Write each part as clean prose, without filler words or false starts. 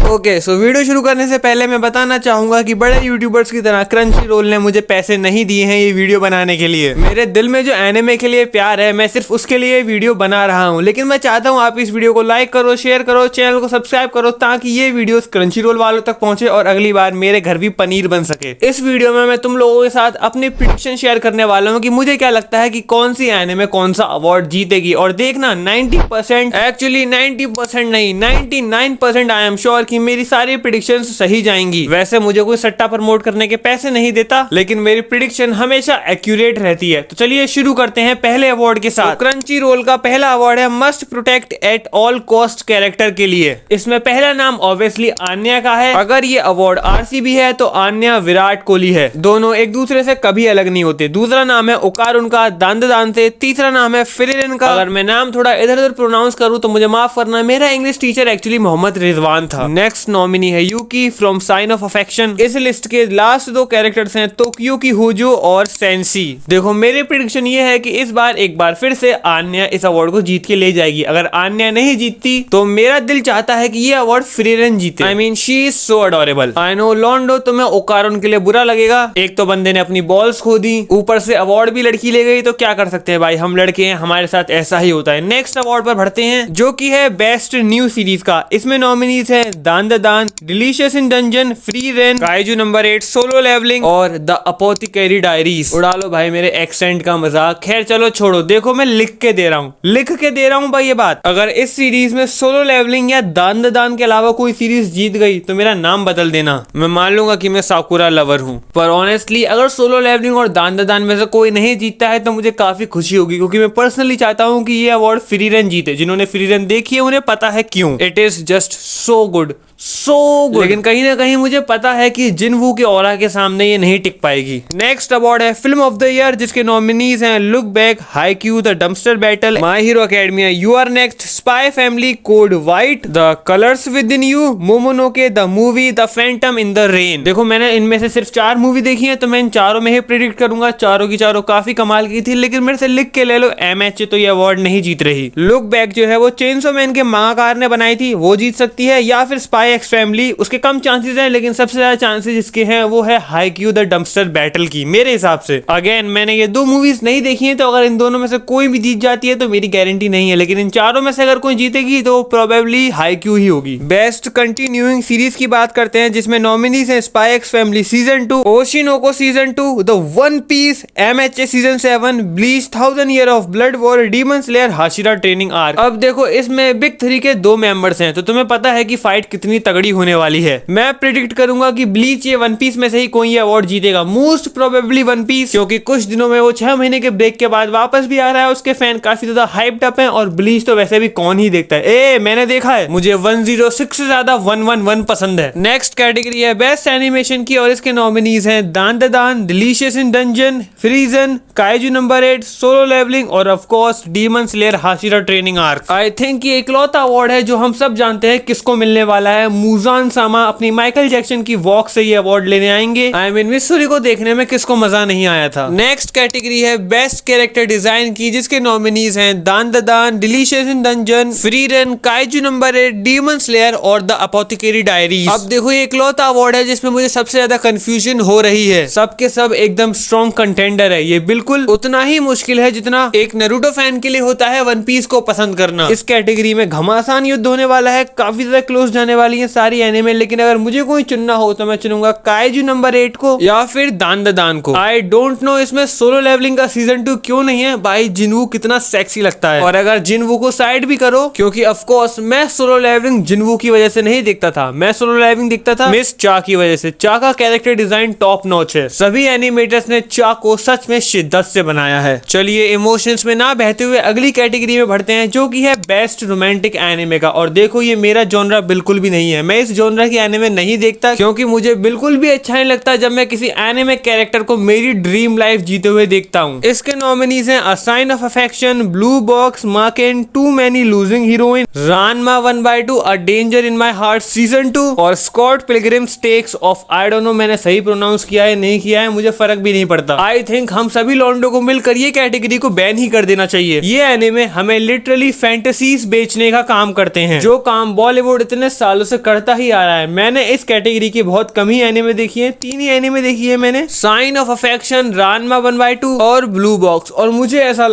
Okay, so video शुरू करने से पहले मैं बताना चाहूंगा कि बड़े यूट्यूबर्स की तरह क्रंची रोल ने मुझे पैसे नहीं दिए हैं ये वीडियो बनाने के लिए। मेरे दिल में जो एनिमे के लिए प्यार है, मैं सिर्फ उसके लिए वीडियो बना रहा हूँ। लेकिन मैं चाहता हूँ आप इस वीडियो को लाइक करो, शेयर करो, चैनल को सब्सक्राइब करो, ताकि ये वीडियो क्रंची रोल वालों तक पहुंचे और अगली बार मेरे घर भी पनीर बन सके। इस वीडियो में मैं तुम लोगों के साथ अपनी प्रेडिक्शन शेयर करने वाला हूँ कि मुझे क्या लगता है कि कौन सी एनिमे कौन सा अवार्ड जीतेगी। और देखना 90%, एक्चुअली 90% नहीं 99% आई एम श्योर कि मेरी सारी प्रेडिक्शंस सही जाएंगी। वैसे मुझे कोई सट्टा प्रमोट करने के पैसे नहीं देता, लेकिन मेरी प्रेडिक्शन हमेशा एक्यूरेट रहती है। तो चलिए शुरू करते हैं पहले अवार्ड के साथ। तो क्रंची रोल का पहला अवार्ड है must protect at all cost character के लिए। इसमें पहला नाम ऑब्वियसली आन्या का है। अगर ये अवार्ड आरसीबी है तो आन्या विराट कोहली है, दोनों एक दूसरे से कभी अलग नहीं होते। दूसरा नाम है ओकारुन का दान से। तीसरा नाम है फिरिन का। अगर मैं नाम थोड़ा इधर उधर प्रोनाउंस करूं तो मुझे माफ करना, मेरा English teacher actually Mohammad Rizwan था। नेक्स्ट नॉमिनी है Yuki from sign of affection. इस लिस्ट के लास्ट दो कैरेक्टर्स हैं तोक्यूकी होजो और सेंसी। देखो मेरी प्रेडिक्शन ये है कि इस बार एक बार फिर से आन्या इस अवार्ड को जीत के ले जाएगी। अगर आन्या नहीं जीतती तो मेरा दिल चाहता है कि ये अवार्ड फिरिन जीते। I mean she is so adorable. I know लॉन्डो तुम्हें ओकारुन के लिए बुरा लगेगा, एक तो बंदे ने अपनी बॉल्स खो दी, ऊपर से अवार्ड भी लड़की ले गई, तो क्या कर सकते हैं भाई, हम लड़के हैं, हमारे साथ ऐसा ही होता है। नेक्स्ट अवार्ड पर बढ़ते हैं जो कि है बेस्ट न्यू सीरीज का। इसमें नॉमिनीज है Dan delicious in dungeon, Frieren, Kaiju number 8, solo levelling और द अपोथिकेरी डायरीज। उड़ा लो भाई मेरे एक्सेंट का मजाक। खैर चलो छोड़ो, देखो मैं लिख के दे रहा हूँ भाई ये बात। अगर इस सीरीज में सोलो लेवलिंग या दान के अलावा कोई सीरीज जीत गई तो मेरा नाम बदल देना, मैं मान लूंगा कि मैं साकुरा लवर हूँ। पर ऑनेस्टली अगर सोलो लेवलिंग और दान में से कोई नहीं जीतता है तो मुझे काफी खुशी होगी, क्योंकि मैं पर्सनली चाहता हूँ कि ये अवार्ड फ्री रन जीते। जिन्होंने फ्री रन देखी है उन्हें पता है क्यों। It is just so good. लेकिन कहीं ना कहीं मुझे पता है कि जिनवू के ऑरा के सामने ये नहीं टिक पाएगी। नेक्स्ट अवार्ड है फिल्म ऑफ द ईयर, जिसके नॉमिनीज हैं look back, Haikyu, the dumpster battle, my hero academia, you are next, spy family, code white, the colours within you, Mononoke the movie, the phantom in the rain. देखो मैंने इनमें से सिर्फ 4 movie देखी है, तो मैं इन चारों में ही प्रेडिक्ट करूंगा। चारों की चारों काफी कमाल की थी, लेकिन मेरे से लिख के ले लो एमएच तो ये अवार्ड नहीं जीत रही। लुक बैक जो है वो चेनसो मैन के मांगाकार ने बनाई थी, वो जीत सकती है, या फिर स्पाई एक्स फैमिली, उसके कम चांसेस हैं, लेकिन सबसे ज्यादा चांसेस इसके हैं वो है हाईक्यू द डम्पस्टर बैटल की, मेरे हिसाब से। अगेन मैंने ये 2 मूवीज नहीं देखी हैं, तो अगर इन दोनों में से कोई भी जीत जाती है तो मेरी गारंटी नहीं है, लेकिन इन चारों में से अगर कोई जीतेगी तो प्रोबेबली हाईक्यू ही होगी। बेस्ट कंटिन्यूइंग सीरीज की बात करते हैं, जिसमें नॉमिनीज हैं spy x family season 2, Oshi no Ko season 2, the one piece, MHA season 7, bleach 1000 year of blood war, demon slayer, Hashira training arc. अब देखो इसमें बिग 3 के 2 मेंबर्स हैं, तो तुम्हें पता है कि फाइट कितनी तगड़ी होने वाली है। मैं प्रेडिक्ट करूंगा कि ब्लीच या वन पीस में से ही कोई अवार्ड जीतेगा, मोस्ट प्रोबेबली वन पीस, क्योंकि कुछ दिनों में वो 6 महीने के ब्रेक के बाद वापस भी आ रहा है। उसके फैन काफी ज्यादा हाइप्ड अप हैं, और ब्लीच तो वैसे भी कौन ही देखता है। मैंने देखा है, मुझे 106 से ज्यादा 111 पसंद है। नेक्स्ट कैटेगरी है बेस्ट एनिमेशन की, और इसके नॉमिनीज हैं Dan delicious in dungeon, फ्रीजन, kaiju number 8, solo levelling और of course demon slayer Hashira training arc. I think ये इकलौता अवार्ड है जो हम सब जानते हैं किसको मिलने वाला है। मुजान सामा अपनी माइकल जैक्सन की वॉक से ये अवार्ड लेने आएंगे। आई मीन मिस्सूरी को देखने में किसको मजा नहीं आया था। नेक्स्ट कैटेगरी है बेस्ट कैरेक्टर डिजाइन की, जिसके नॉमिनीज हैं Dan delicious in dungeon, Frieren, Kaiju number 8, demon slayer और द अपोथिकेरी डायरीज। अब देखो ये इकलौता अवार्ड है जिसमें मुझे सबसे ज्यादा कंफ्यूजन हो रही है। सबके सब एकदम स्ट्रॉन्ग कंटेंडर है। ये बिल्कुल उतना ही मुश्किल है जितना एक नारुतो फैन के लिए होता है वन पीस को पसंद करना। इस कैटेगरी में घमासान युद्ध होने वाला है, काफी ज्यादा क्लोज जाने वाली है सारी एनिमे, लेकिन अगर मुझे कोई चुनना हो तो मैं चुनूंगा काइजू नंबर 8 को या फिर दान को। आई डोंट नो इसमें सोलो लेवलिंग का सीजन 2 क्यों नहीं है भाई। जिनवू कितना सेक्सी लगता है, और अगर जिनवू को साइड भी करो, क्योंकि ऑफ कोर्स मैं सोलो लेवलिंग जिनवू की वजह से नहीं देखता था, मैं सोलो लेवलिंग देखता था मिस चा की वजह से। चा का कैरेक्टर डिजाइन टॉप नॉच है। सभी एनिमेटर्स ने चा को सच में शिद्दत से बनाया है। चलिए इमोशंस में ना बहते हुए अगली कैटेगरी में बढ़ते हैं, जो कि है बेस्ट रोमांटिक एनिमे का। और देखो ये मेरा जॉनरा बिल्कुल भी नहीं है, मैं इस जॉनरा की एनिमे नहीं देखता, क्योंकि मुझे बिल्कुल भी अच्छा नहीं लगता जब मैं किसी एनिमे कैरेक्टर को मेरी ड्रीम लाइफ जीते हुए देखता हूँ। इसके नॉमिनीज हैं a sign of affection, blue box, Makeine, too many losing heroine, Ranma 1/2, a danger in my heart season 2 और Scott Pilgrim takes off. I don't know मैंने सही प्रोनाउंस किया है नहीं किया है, मुझे फर्क भी नहीं पड़ता। आई थिंक हम सभी लॉन्डो को मिलकर ये कैटेगरी को बैन ही कर देना चाहिए। ये एनिमे हमें लिटरली फैंटेसीज बेचने का काम करते हैं, जो काम बॉलीवुड इतने सालों से करता ही आ रहा है। मैंने इस कैटेगरी की बहुत कम ही एनिमे देखी है, 3 ही एनिमे देखी है मैंने, साइन ऑफ अफेक्शन, रानमा 1/2 और ब्लू बॉक्स। और मुझे ऐसा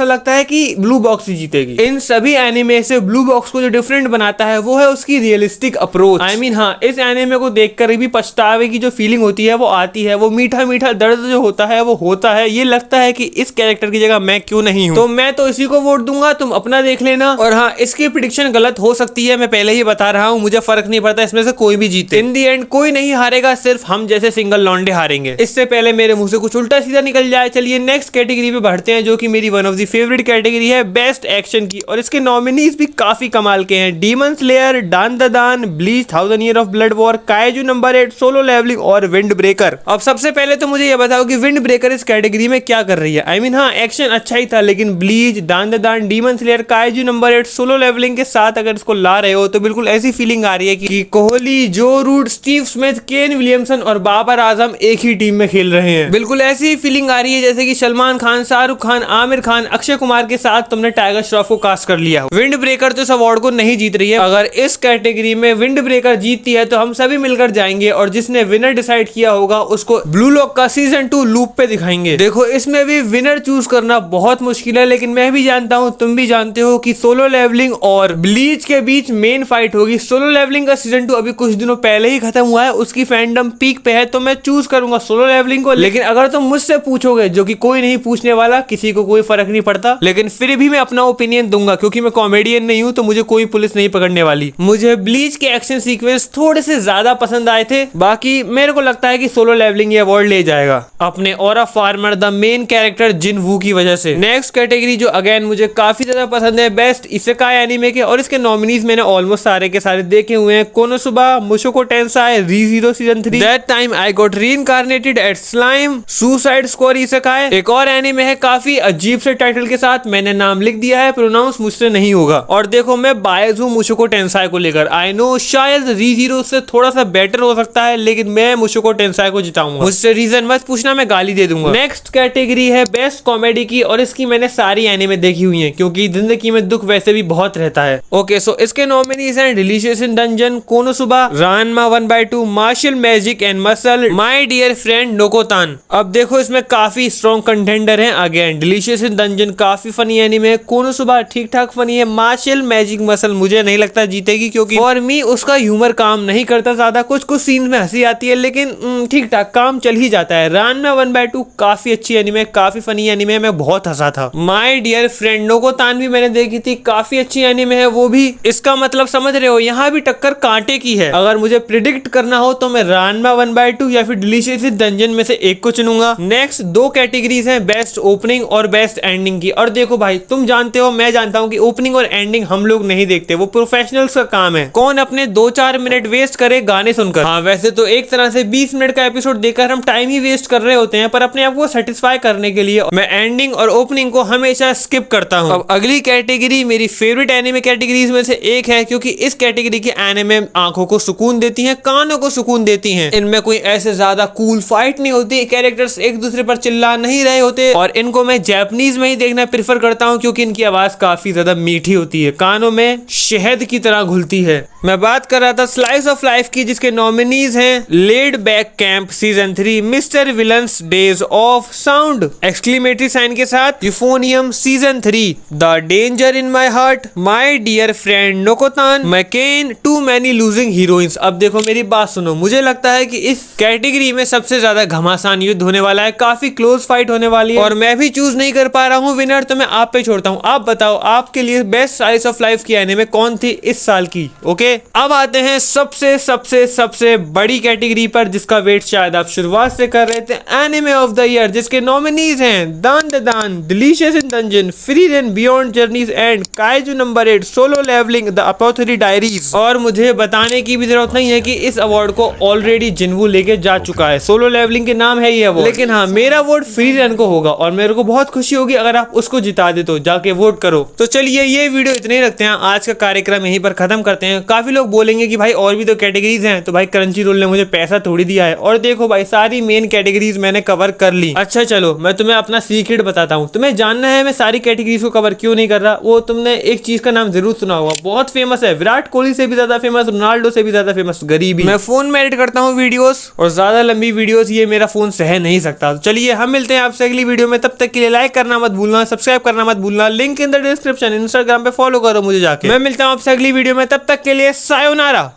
लगता है कि ब्लू बॉक्स ही जीतेगी। इन सभी एनिमे से ब्लू बॉक्स को जो डिफरेंट बनाता है वो है उसकी रियलिस्टिक अप्रोच। आई मीन हाँ, इस एनिमे को देखकर भी पछतावे की जो फीलिंग होती है वो आती है, वो मीठा मीठा दर्द जो होता है वो होता है। ये लगता है कि इस कैरेक्टर की जगह मैं क्यों नहीं हूँ। तो मैं तो इसी को वोट दूंगा, तुम अपना देख लेना। और हाँ, इसकी प्रेडिक्शन गलत हो सकती है, मैं पहले ही बता रहा हूँ, मुझे फर्क नहीं पड़ता इसमें से कोई भी जीते। इन दी एंड कोई नहीं हारेगा, सिर्फ हम जैसे सिंगल लौंडे हारेंगे। इससे पहले मेरे मुंह से कुछ उल्टा सीधा निकल जाए, चलिए नेक्स्ट कैटेगरी पे बढ़ते हैं, जो कि मेरी one of the favourite category है, बेस्ट एक्शन की। और इसके नॉमिनीज भी काफी कमाल के हैं, Demon Slayer, Dan the Dan, Bleach, 1000 year of blood war, Kaiju number 8, solo levelling और विंड ब्रेकर। अब सबसे पहले तो मुझे ये बताओ कि विंड ब्रेकर इस कैटेगरी में क्या कर रही है। आई मीन हाँ, एक्शन अच्छा ही था, लेकिन bleach, Dan the Dan, Demon Slayer, Kaiju number 8, solo Leveling के साथ अगर इसको ला रहे हो तो बिल्कुल ऐसी फीलिंग आ रही है कि Kohli, Joe Root, Steve Smith, Kane Williamson और बाबर आजम एक ही टीम में खेल रहे हैं। बिल्कुल ऐसी फीलिंग आ रही है जैसे कि सलमान खान, शाहरुख खान, आमिर खान, अक्षय कुमार के साथ तुमने टाइगर श्रॉफ को कास्ट कर लिया। विंड ब्रेकर तो इस अवार्ड को नहीं जीत रही है। अगर इस कैटेगरी में विंड ब्रेकर जीतती है तो हम सभी मिलकर जाएंगे और जिसने विनर डिसाइड किया होगा उसको ब्लू लॉक का सीजन 2 लूप पे दिखाएंगे। देखो, इसमें भी विनर चूज करना बहुत मुश्किल है, लेकिन मैं भी जानता हूं, तुम भी जानते हो कि सोलो लेवलिंग और ब्लीच के बीच मेन फाइट होगी। सोलो लेवलिंग का सीजन 2 अभी कुछ दिनों पहले ही खत्म हुआ है, उसकी फैंडम पीक पे है, तो मैं चूज करूंगा सोलो लेवलिंग को। लेकिन अगर तुम मुझसे पूछोगे, जो कि कोई नहीं पूछने वाला, किसी को कोई फर्क नहीं पड़ता, लेकिन फिर भी मैं अपना ओपिनियन दूंगा क्योंकि मैं कॉमेडियन नहीं हूं, तो मुझे कोई पुलिस नहीं पकड़ने वाली। मुझे ब्लीच के एक्शन सीक्वेंस थोड़े से ज्यादा पसंद आए थे, बाकी मेरे को लगता है कि सोलो लेवलिंग ये अवार्ड ले जाएगा अपने aura farmer the main character Jin Woo की वजह से। नेक्स्ट कैटेगरी जो अगेन मुझे काफी ज्यादा पसंद है, बेस्ट इसेकाई एनीमे के, और इसके नॉमिनीज मैंने ऑलमोस्ट सारे के सारे देखे हुए हैं। Konosuba, Mushoku Tensei, Rezero season 3, that time I got reincarnated at slime, suicide squad isekai. एक और एनीमे है काफी अजीब से टाइटल के साथ, मैंने नाम लिख दिया है, प्रोनाउंस मुझसे नहीं होगा। और देखो, मैं बायस हूँ मुशोको टेंसाई को लेकर। आई नो शायद रीज़ीरो से थोड़ा सा बेटर हो सकता है, लेकिन मैं मुशोको टेंसाई को जिताऊंगा। मुझसे रीजन मत पूछना, मैं गाली दे दूंगा। नेक्स्ट कैटेगरी है बेस्ट कॉमेडी की, और इसकी मैंने सारी एनीमे देखी हुई है क्योंकि जिंदगी में दुख वैसे भी बहुत रहता है। ओके, सो इसके नॉमिनीज हैं delicious in dungeon, Konosuba, Ranma 1/2, martial magic and muscle, my dear friend Nokotan. अब देखो, इसमें काफी स्ट्रॉन्ग कंटेंडर हैं। अगेन डिलीशियस इन डंजन काफी फनी एनीमे है, कोनोसुबा ठीक ठाक फनी है, मार्शल मैजिक मसल मुझे नहीं लगता जीतेगी क्योंकि फॉर मी उसका ह्यूमर काम नहीं करता ज्यादा, कुछ कुछ सीन में हंसी आती है लेकिन ठीक ठाक काम चल ही जाता है। रानमा 1/2 काफी अच्छी एनीमे, काफी फनी एनीमे, मैं बहुत हंसा था। माय डियर फ्रेंड नोकोतान भी मैंने देखी थी, काफी अच्छी एनीमे है वो भी। इसका मतलब समझ रहे हो, यहाँ भी टक्कर कांटे की है। अगर मुझे प्रिडिक्ट करना हो तो मैं रानमा 1/2 या फिर डिलीशियस इन डंजन में से एक को चुनूंगा। नेक्स्ट दो कैटेगरीज हैं, बेस्ट ओपनिंग और बेस्ट एंडिंग की। और देखो भाई, तुम जानते हो, मैं जानता हूँ कि ओपनिंग और एंडिंग हम लोग नहीं देखते, वो प्रोफेशनल्स का काम है। कौन अपने 2-4 मिनट वेस्ट करे गाने सुनकर। हाँ, वैसे तो एक तरह से 20 मिनट का एपिसोड देखकर हम टाइम ही वेस्ट कर रहे होते हैं, पर अपने आप को सेटिस्फाई करने के लिए मैं एंडिंग और ओपनिंग को हमेशा स्किप करता हूँ। अब अगली कैटेगरी मेरी फेवरेट एनिमे कैटेगरीज में से एक है, क्योंकि इस कैटेगरी के एनिमे आंखों को सुकून देती हैं, कानों को सुकून देती हैं। इनमें कोई ऐसे ज्यादा कूल फाइट नहीं होती, कैरेक्टर्स एक दूसरे पर चिल्ला नहीं रहे होते, और इनको मैं जापानीज में ही देखना प्रेफर करता हूँ क्योंकि इनकी आवाज काफी ज्यादा मीठी होती है, कानों में शहद की तरह घुलती है। मैं बात कर रहा था स्लाइस ऑफ लाइफ की, जिसके नॉमिनीज हैं laid back camp season 3, mister villain's day off sound exclamatory sign के साथ, euphonium season 3, the danger in my heart, my dear friend Nokotan, Makeine, too many losing heroines. अब देखो, मेरी बात सुनो, मुझे लगता है कि इस कैटेगरी में सबसे ज्यादा घमासान युद्ध होने वाला है, काफी क्लोज फाइट होने वाली है, और मैं भी चूज नहीं कर पा रहा हूँ विनर, तो मैं आप पे छोड़ता हूँ। आप बताओ, आपके लिए बेस्ट स्लाइस ऑफ लाइफ की एनिमे कौन थी इस साल की। ओके, अब आते हैं सबसे सबसे सबसे बड़ी कैटेगरी पर, जिसका वेट शायद आप शुरुआत से कर रहे थे, एनिमे ऑफ द ईयर, जिसके नॉमिनीज हैं Dan the Dan, delicious in dungeon, Frieren beyond journeys and Kaiju number 8, solo levelling, the apothecary diaries. और मुझे बताने की भी जरूरत नहीं है कि इस अवार्ड को ऑलरेडी जिनवू लेके जा चुका है, सोलो लेवलिंग के नाम है ये अवार्ड। लेकिन हाँ, मेरा वोट फ्री रेन को होगा और मेरे को बहुत खुशी होगी अगर आप उसको जिता दे, तो जाके वोट करो। तो चलिए, ये वीडियो इतने ही रखते हैं, आज का कार्यक्रम यहीं पर खत्म करते हैं। काफी काफी लोग बोलेंगे कि भाई और भी तो कैटेगरीज हैं, तो भाई क्रंची रोल ने मुझे पैसा थोड़ी दिया है। और देखो भाई सारी मेन कैटेगरीज मैंने कवर कर ली। अच्छा चलो मैं तुम्हें अपना सीक्रेट बताता हूँ। तुम्हें जानना है मैं सारी कैटेगरीज को कवर क्यों नहीं कर रहा? वो तुमने एक चीज का नाम जरूर सुना होगा, बहुत फेमस है, विराट कोहली से भी ज्यादा फेमस, रोनाल्डो से भी ज्यादा फेमस, गरीबी। मैं फोन में एडिट करता हूँ वीडियोस, और ज्यादा लंबी वीडियोस ये मेरा फोन सह नहीं सकता। तो चलिए हम मिलते हैं आपसे अगली वीडियो में, तब तक के लिए लाइक करना मत भूलना, सब्सक्राइब करना मत भूलना, link in the description, Instagram पे फॉलो करो मुझे जाके। मैं मिलता हूँ आपसे अगली वीडियो में, तब तक के लिए सायोनारा।